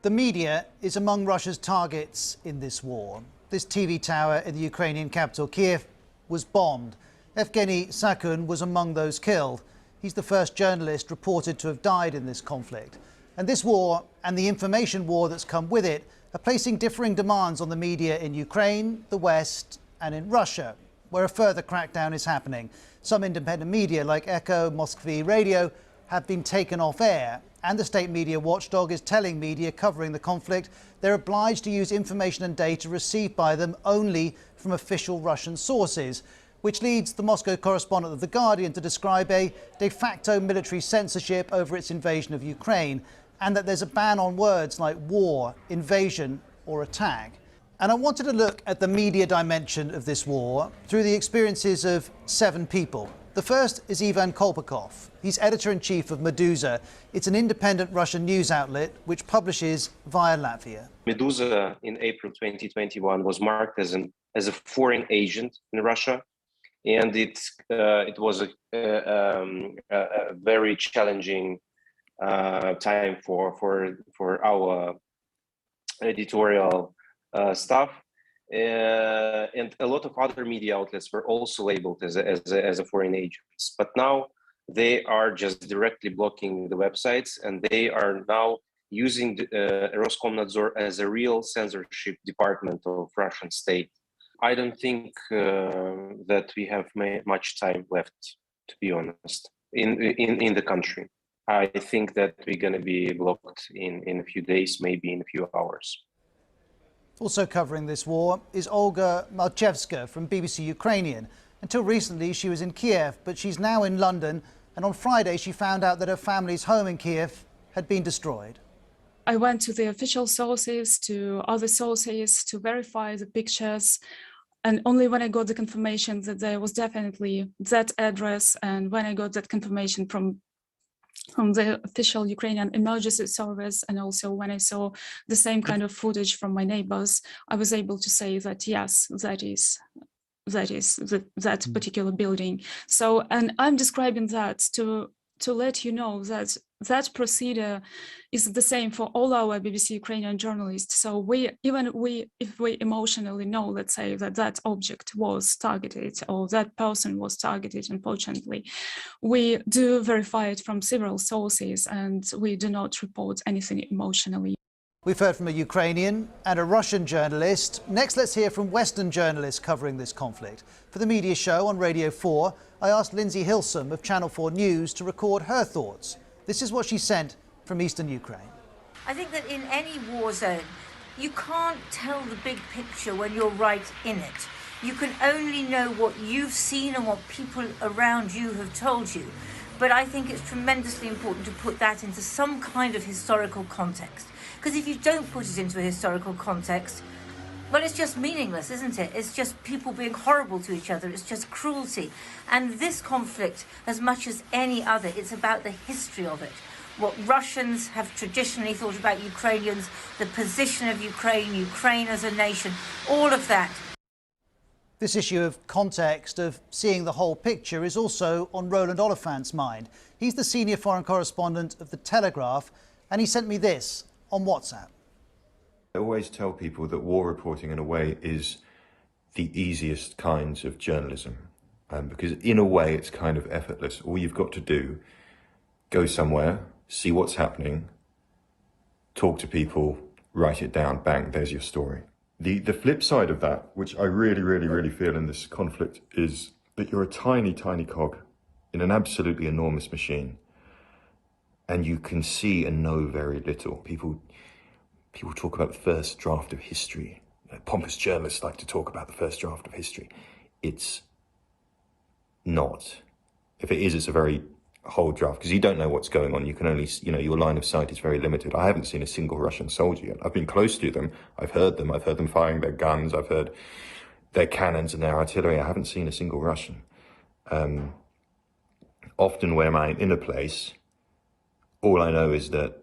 The media is among Russia's targets in this war. This TV tower in the Ukrainian capital, Kiev, was bombed. Evgeny Sakun was among those killed. He's the first journalist reported to have died in this conflict. And this war and the information war that's come with it are placing differing demands on the media in Ukraine, the West, and in Russia, where a further crackdown is happening. Some independent media, like Echo, Moskvy Radio, have been taken off air. And the state media watchdog is telling media covering the conflict they're obliged to use information and data received by them only from official Russian sources, which leads the Moscow correspondent of The Guardian to describe a de facto military censorship over its invasion of Ukraine, and that there's a ban on words like war, invasion or attack. And I wanted to look at the media dimension of this war through the experiences of 7 people. The first is Ivan Kolpakov. He's editor-in-chief of Meduza. It's an independent Russian news outlet which publishes via Latvia. Meduza in April 2021 was marked as a foreign agent in Russia, and it was a very challenging time for our editorial staff. And a lot of other media outlets were also labeled as a foreign agents. But now they are just directly blocking the websites, and they are now using Roskomnadzor as a real censorship department of Russian state. I don't think that we have much time left, to be honest, in the country. I think that we're going to be blocked in a few days, maybe in a few hours. Also covering this war is Olga Malchevska from BBC Ukrainian. Until recently, she was in Kiev, but she's now in London. And on Friday, she found out that her family's home in Kiev had been destroyed. I went to the official sources, to other sources, to verify the pictures. And only when I got the confirmation that there was definitely that address, and when I got that confirmation from the official Ukrainian emergency service, and also when I saw the same kind of footage from my neighbors, I was able to say that yes, that is that particular building. So, and I'm describing that to let you know that that procedure is the same for all our BBC Ukrainian journalists. So if we emotionally know, let's say, that object was targeted or that person was targeted, unfortunately, we do verify it from several sources, and we do not report anything emotionally. We've heard from a Ukrainian and a Russian journalist. Next, let's hear from Western journalists covering this conflict. For the media show on Radio 4, I asked Lindsay Hilsum of Channel 4 News to record her thoughts. This is what she sent from eastern Ukraine. I think that in any war zone, you can't tell the big picture when you're right in it. You can only know what you've seen and what people around you have told you. But I think it's tremendously important to put that into some kind of historical context. Because if you don't put it into a historical context, well, it's just meaningless, isn't it? It's just people being horrible to each other. It's just cruelty. And this conflict, as much as any other, it's about the history of it. What Russians have traditionally thought about Ukrainians, the position of Ukraine, Ukraine as a nation, all of that. This issue of context, of seeing the whole picture, is also on Roland Oliphant's mind. He's the senior foreign correspondent of The Telegraph, and he sent me this on WhatsApp. I always tell people that war reporting, in a way, is the easiest kinds of journalism, because in a way it's kind of effortless. All you've got to do, go somewhere, see what's happening, talk to people, write it down, bang, there's your story. The flip side of that, which I really feel in this conflict, is that you're a tiny cog in an absolutely enormous machine, and you can see and know very little. People talk about the first draft of history. Pompous journalists like to talk about the first draft of history. It's not. If it is, it's a very whole draft, because you don't know what's going on. You can only, your line of sight is very limited. I haven't seen a single Russian soldier yet. I've been close to them. I've heard them firing their guns. I've heard their cannons and their artillery. I haven't seen a single Russian. Often when I'm in a place, all I know is that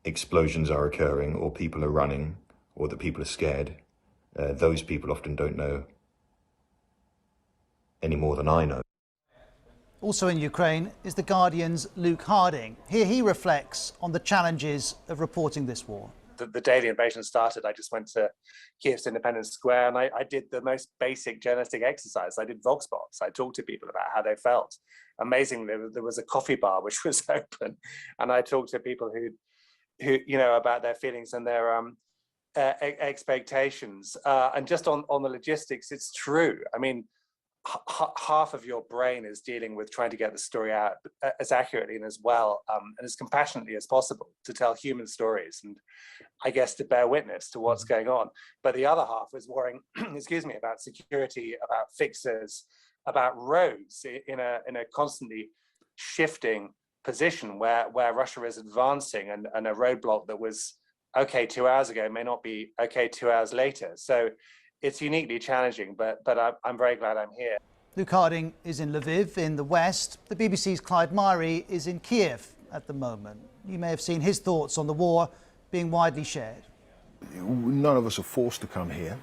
explosions are occurring, or people are running, or that people are scared. Those people often don't know any more than I know. Also in Ukraine is The Guardian's Luke Harding. Here he reflects on the challenges of reporting this war. the day the invasion started, I just went to Kiev's Independence Square and I did the most basic journalistic exercise. I did Vox Pops. I talked to people about how they felt. Amazingly, there was a coffee bar which was open, and I talked to people who about their feelings and their expectations. And just on the logistics, it's true. I mean, half of your brain is dealing with trying to get the story out as accurately and as well and as compassionately as possible to tell human stories and I guess to bear witness to what's going on. But the other half is worrying, excuse me, about security, about fixes, about roads in a constantly shifting position where Russia is advancing and a roadblock that was okay 2 hours ago may not be okay 2 hours later. So it's uniquely challenging, but I'm very glad I'm here. Luke Harding is in Lviv in the west. The BBC's Clyde Myrie is in Kiev at the moment. You may have seen his thoughts on the war being widely shared. None of us are forced to come here.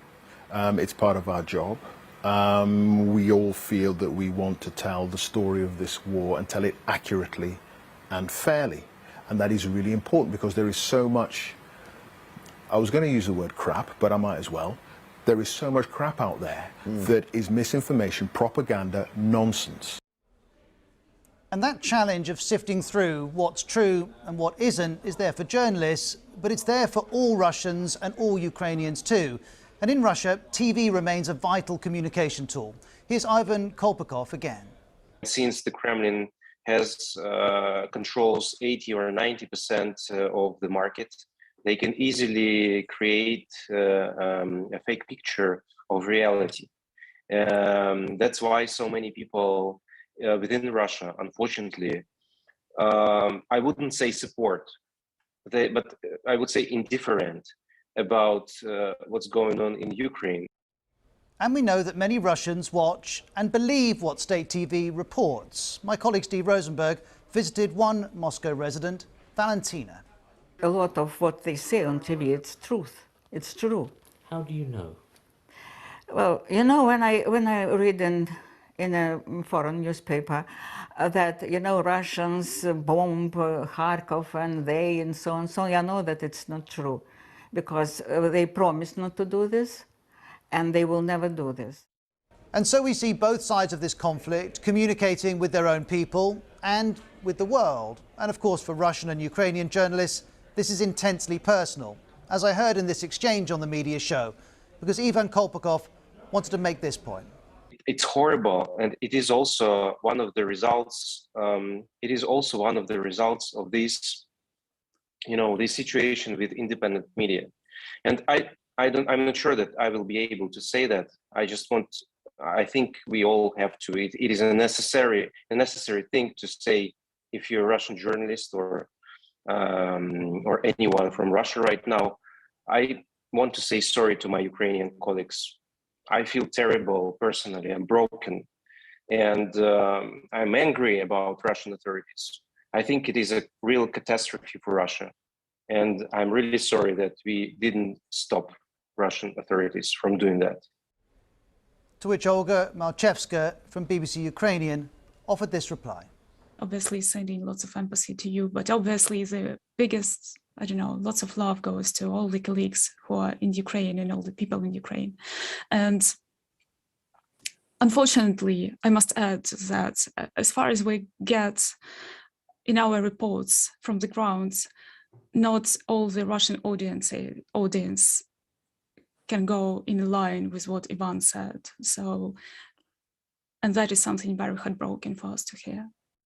It's part of our job. We all feel that we want to tell the story of this war and tell it accurately and fairly. And that is really important because there is so much, I was going to use the word crap, but I might as well. There is so much crap out there that is misinformation, propaganda, nonsense. And that challenge of sifting through what's true and what isn't is there for journalists, but it's there for all Russians and all Ukrainians too. And in Russia, TV remains a vital communication tool. Here's Ivan Kolpakov again. Since the Kremlin has controls 80 or 90% of the market, they can easily create a fake picture of reality. That's why so many people within Russia, unfortunately, I wouldn't say support, but I would say indifferent about what's going on in Ukraine. And we know that many Russians watch and believe what state TV reports. My colleague Steve Rosenberg visited one Moscow resident, Valentina. A lot of what they say on TV, it's truth. It's true. How do you know? Well, you know, when I read in a foreign newspaper that, you know, Russians bomb Kharkov and so on, I know that it's not true because they promised not to do this and they will never do this. And so we see both sides of this conflict communicating with their own people and with the world. And of course, for Russian and Ukrainian journalists, this is intensely personal, as I heard in this exchange on the media show, because Ivan Kolpakov wanted to make this point. It's horrible, and it is also one of the results. It is also one of the results of this, this situation with independent media. And I'm not sure that I will be able to say that. I think we all have to. It is a necessary thing to say if you're a Russian journalist or anyone from Russia right now. I want to say sorry to my Ukrainian colleagues. I feel terrible personally. I'm broken, and I'm angry about Russian authorities. I think it is a real catastrophe for Russia, and I'm really sorry that we didn't stop Russian authorities from doing that. To which Olga Malchevska from BBC Ukrainian offered this reply. Obviously sending lots of empathy to you, but obviously the biggest, lots of love goes to all the colleagues who are in Ukraine and all the people in Ukraine. And unfortunately, I must add that as far as we get in our reports from the ground, not all the Russian audience can go in line with what Ivan said. And that is something very heartbroken for us to hear.